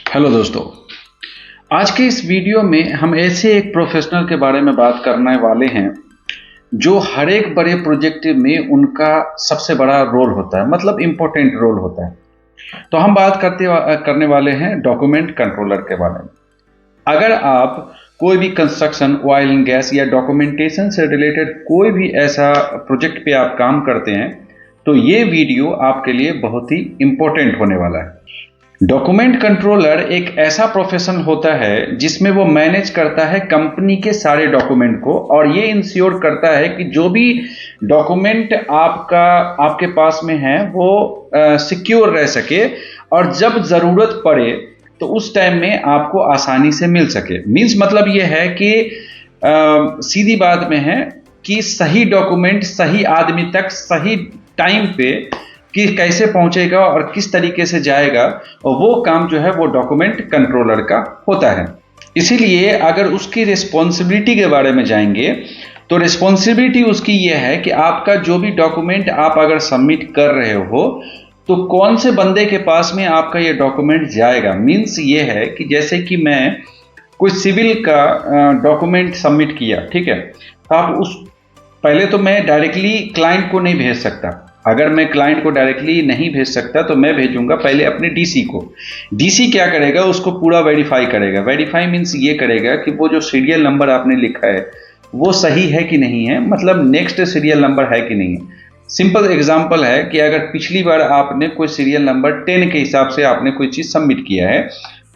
Hello दोस्तों, आज के इस वीडियो में हम ऐसे एक प्रोफेशनल के बारे में बात करने वाले हैं जो हर एक बड़े प्रोजेक्ट में उनका सबसे बड़ा रोल होता है, मतलब इम्पोर्टेंट रोल होता है। तो हम बात करने वाले हैं डॉक्यूमेंट कंट्रोलर के बारे में। अगर आप कोई भी कंस्ट्रक्शन, ऑयल एंड गैस या डॉक्यूमेंटेशन से रिलेटेड कोई भी ऐसा प्रोजेक्ट पे आप काम करते हैं तो ये वीडियो आपके लिए बहुत ही इम्पोर्टेंट होने वाला है। डॉक्यूमेंट कंट्रोलर एक ऐसा प्रोफेशन होता है जिसमें वो मैनेज करता है कंपनी के सारे डॉक्यूमेंट को, और ये इंश्योर करता है कि जो भी डॉक्यूमेंट आपके पास में है वो सिक्योर रह सके और जब ज़रूरत पड़े तो उस टाइम में आपको आसानी से मिल सके। मीन्स मतलब ये है कि सीधी बात में है कि सही डॉक्यूमेंट सही आदमी तक सही टाइम पे कि कैसे पहुंचेगा और किस तरीके से जाएगा, और वो काम जो है वो डॉक्यूमेंट कंट्रोलर का होता है। इसीलिए अगर उसकी रिस्पॉन्सिबिलिटी के बारे में जाएंगे तो रिस्पॉन्सिबिलिटी उसकी ये है कि आपका जो भी डॉक्यूमेंट आप अगर सबमिट कर रहे हो तो कौन से बंदे के पास में आपका ये डॉक्यूमेंट जाएगा। मीन्स ये है कि जैसे कि मैं कोई सिविल का डॉक्यूमेंट सबमिट किया, ठीक है, तो आप पहले तो मैं डायरेक्टली क्लाइंट को नहीं भेज सकता। अगर मैं क्लाइंट को डायरेक्टली नहीं भेज सकता तो मैं भेजूंगा पहले अपने डीसी को। डीसी क्या करेगा, उसको पूरा वेरीफाई करेगा। वेरीफाई मीन्स ये करेगा कि वो जो सीरियल नंबर आपने लिखा है वो सही है कि नहीं है, मतलब नेक्स्ट सीरियल नंबर है कि नहीं है। सिंपल एग्जांपल है कि अगर पिछली बार आपने कोई सीरियल नंबर 10 के हिसाब से आपने कोई चीज़ सबमिट किया है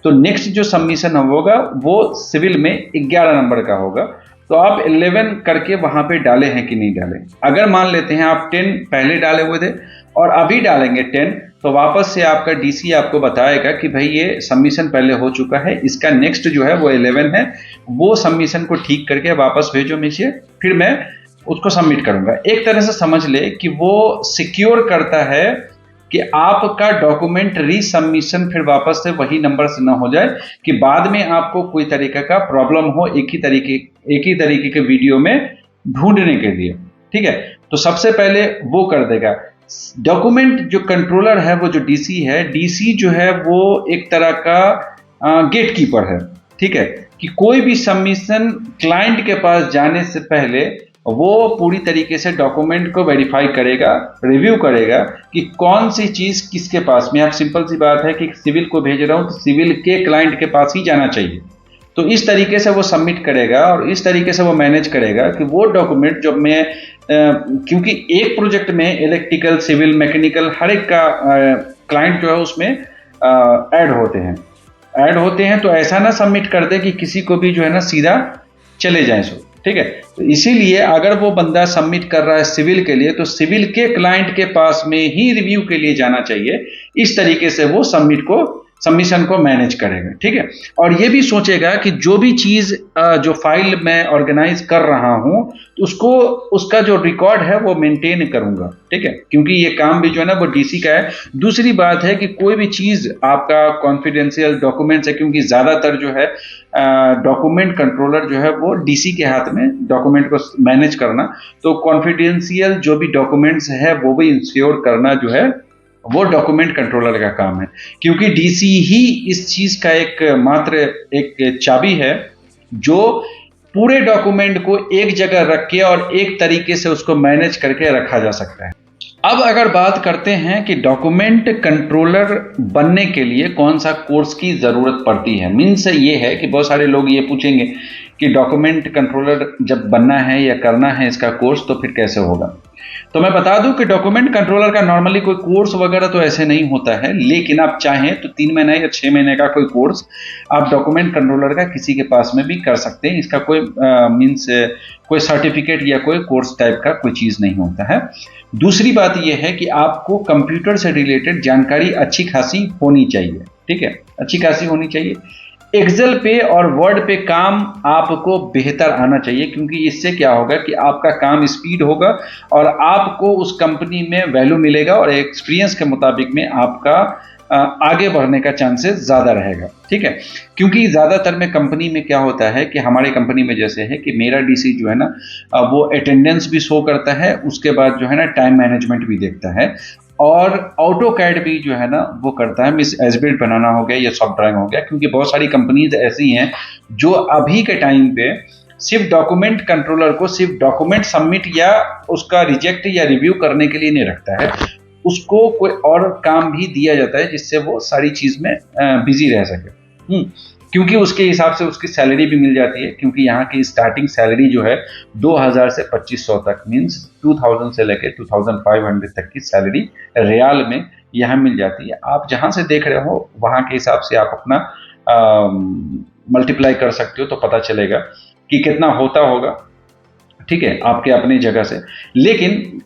तो नेक्स्ट जो सबमिशन होगा वो सिविल में 11 नंबर का होगा, तो आप 11 करके वहां पे डाले हैं कि नहीं डाले। अगर मान लेते हैं आप 10 पहले डाले हुए थे और अभी डालेंगे 10, तो वापस से आपका डीसी आपको बताएगा कि भाई ये सबमिशन पहले हो चुका है, इसका नेक्स्ट जो है वो 11 है, वो सबमिशन को ठीक करके वापस भेजो मुझे, फिर मैं उसको सबमिट करूंगा। एक तरह से समझ ले कि वो सिक्योर करता है कि आपका डॉक्यूमेंट रीसबमिशन फिर वापस से वही नंबर से ना हो जाए कि बाद में आपको कोई तरीके का प्रॉब्लम हो एक ही तरीके के वीडियो में ढूंढने के लिए। ठीक है, तो सबसे पहले वो कर देगा। डॉक्यूमेंट जो कंट्रोलर है वो जो डीसी है, डीसी जो है वो एक तरह का गेट कीपर है। ठीक है, कि कोई भी सबमिशन क्लाइंट के पास जाने से पहले वो पूरी तरीके से डॉक्यूमेंट को वेरीफाई करेगा, रिव्यू करेगा कि कौन सी चीज किसके पास में। अब सिंपल सी बात है कि सिविल को भेज रहा हूं तो सिविल के क्लाइंट के पास ही जाना चाहिए, तो इस तरीके से वो सबमिट करेगा और इस तरीके से वो मैनेज करेगा कि वो डॉक्यूमेंट जब मैं क्योंकि एक प्रोजेक्ट में इलेक्ट्रिकल, सिविल, मैकेनिकल हर एक का क्लाइंट जो है उसमें ऐड होते हैं, तो ऐसा ना सबमिट कर दे कि किसी को भी जो है ना सीधा चले जाए सो। ठीक है, तो इसीलिए अगर वो बंदा सबमिट कर रहा है सिविल के लिए तो सिविल के क्लाइंट के पास में ही रिव्यू के लिए जाना चाहिए। इस तरीके से वो सबमिशन को मैनेज करेगा। ठीक है, और ये भी सोचेगा कि जो भी चीज जो फाइल मैं ऑर्गेनाइज कर रहा हूं तो उसका जो रिकॉर्ड है वो मेंटेन करूंगा। ठीक है, क्योंकि ये काम भी जो है ना वो डीसी का है। दूसरी बात है कि कोई भी चीज आपका कॉन्फिडेंशियल डॉक्यूमेंट्स है, क्योंकि ज्यादातर जो है डॉक्यूमेंट कंट्रोलर जो है वो डीसी के हाथ में डॉक्यूमेंट को मैनेज करना, तो कॉन्फिडेंशियल जो भी डॉक्यूमेंट्स है वो भी इंश्योर करना जो है वो डॉक्यूमेंट कंट्रोलर का काम है, क्योंकि डीसी ही इस चीज का एक चाबी है जो पूरे डॉक्यूमेंट को एक जगह रख के और एक तरीके से उसको मैनेज करके रखा जा सकता है। अब अगर बात करते हैं कि डॉक्यूमेंट कंट्रोलर बनने के लिए कौन सा कोर्स की जरूरत पड़ती है। मीन्स ये है कि बहुत सारे लोग ये पूछेंगे कि डॉक्यूमेंट कंट्रोलर जब बनना है या करना है इसका कोर्स तो फिर कैसे होगा। तो मैं बता दूं कि डॉक्यूमेंट कंट्रोलर का नॉर्मली कोई कोर्स वगैरह तो ऐसे नहीं होता है, लेकिन आप चाहें तो 3 महीने या 6 महीने का कोई कोर्स आप डॉक्यूमेंट कंट्रोलर का किसी के पास में भी कर सकते हैं। इसका कोई कोई सर्टिफिकेट या कोई कोर्स टाइप का कोई चीज नहीं होता है। दूसरी बात यह है कि आपको कंप्यूटर से रिलेटेड जानकारी अच्छी खासी होनी चाहिए। ठीक है, अच्छी खासी होनी चाहिए। एक्सेल पे और वर्ड पे काम आपको बेहतर आना चाहिए, क्योंकि इससे क्या होगा कि आपका काम स्पीड होगा और आपको उस कंपनी में वैल्यू मिलेगा और एक्सपीरियंस के मुताबिक में आपका आगे बढ़ने का चांसेस ज़्यादा रहेगा। ठीक है, क्योंकि ज़्यादातर में कंपनी में क्या होता है कि हमारे कंपनी में जैसे है कि मेरा डीसी जो है ना वो अटेंडेंस भी शो करता है, उसके बाद जो है ना टाइम मैनेजमेंट भी देखता है, और ऑटोकैड भी जो है ना वो करता है। मिस एसबिल्ड बनाना हो गया या सॉफ्ट ड्राइंग हो गया, क्योंकि बहुत सारी कंपनीज ऐसी हैं जो अभी के टाइम पे सिर्फ डॉक्यूमेंट कंट्रोलर को सिर्फ डॉक्यूमेंट सबमिट या उसका रिजेक्ट या रिव्यू करने के लिए नहीं रखता है, उसको कोई और काम भी दिया जाता है जिससे वो सारी चीज में बिजी रह सके। क्योंकि उसके हिसाब से उसकी सैलरी भी मिल जाती है, क्योंकि यहाँ की स्टार्टिंग सैलरी जो है 2000 से 2500 तक, मींस 2000 से लेकर 2500 तक की सैलरी रियाल में यहाँ मिल जाती है। आप जहाँ से देख रहे हो वहाँ के हिसाब से आप अपना मल्टीप्लाई कर सकते हो तो पता चलेगा कि कितना होता होगा, ठीक है, आपके अपनी जगह से। लेकिन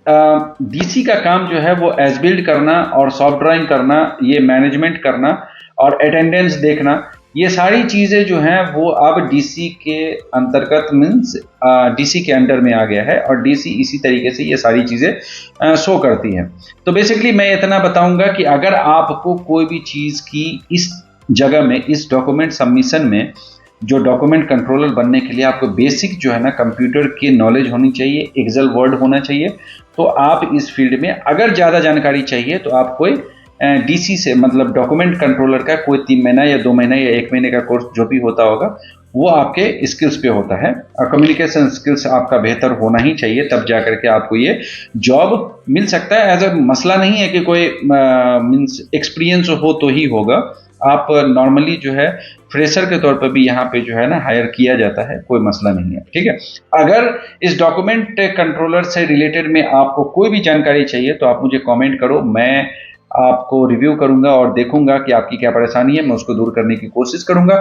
डीसी का काम जो है वो एज बिल्ड करना और सॉफ्ट ड्राइंग करना, ये मैनेजमेंट करना और अटेंडेंस देखना, ये सारी चीजें जो हैं वो अब डीसी के अंतर्गत, मीन्स डीसी के अंडर में आ गया है और डीसी इसी तरीके से ये सारी चीजें शो करती हैं। तो बेसिकली मैं इतना बताऊंगा कि अगर आपको कोई भी चीज की इस जगह में, इस डॉक्यूमेंट सबमिशन में, जो डॉक्यूमेंट कंट्रोलर बनने के लिए आपको बेसिक जो है ना कंप्यूटर की नॉलेज होनी चाहिए, एक्सेल वर्ड होना चाहिए। तो आप इस फील्ड में अगर ज़्यादा जानकारी चाहिए तो आप कोई डीसी से, मतलब डॉक्यूमेंट कंट्रोलर का कोई 3 महीना या 2 महीना या 1 महीने का कोर्स जो भी होता होगा वो आपके स्किल्स पे होता है। और कम्युनिकेशन स्किल्स आपका बेहतर होना ही चाहिए, तब जा करके आपको ये जॉब मिल सकता है। एज अ मसला नहीं है कि कोई मीन्स एक्सपीरियंस हो तो ही होगा। आप नॉर्मली जो है फ्रेशर के तौर पर भी यहाँ पे जो है ना हायर किया जाता है, कोई मसला नहीं है, ठीक है। अगर इस डॉक्यूमेंट कंट्रोलर से रिलेटेड में आपको कोई भी जानकारी चाहिए तो आप मुझे कमेंट करो, मैं आपको रिव्यू करूंगा और देखूंगा कि आपकी क्या परेशानी है, मैं उसको दूर करने की कोशिश करूंगा।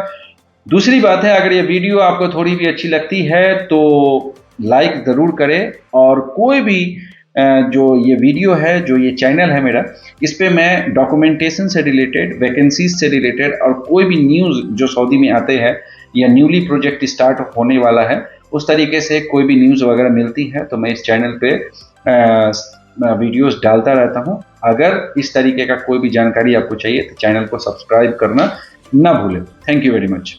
दूसरी बात है, अगर ये वीडियो आपको थोड़ी भी अच्छी लगती है तो लाइक ज़रूर करें, और कोई भी जो ये वीडियो है, जो ये चैनल है मेरा, इस पे मैं डॉक्यूमेंटेशन से रिलेटेड, वैकेंसीज से रिलेटेड और कोई भी न्यूज़ जो सऊदी में आते हैं या न्यूली प्रोजेक्ट स्टार्ट होने वाला है उस तरीके से कोई भी न्यूज़ वगैरह मिलती है तो मैं इस चैनल पे वीडियोस डालता रहता हूँ। अगर इस तरीके का कोई भी जानकारी आपको चाहिए तो चैनल को सब्सक्राइब करना ना भूलें। Thank you very much.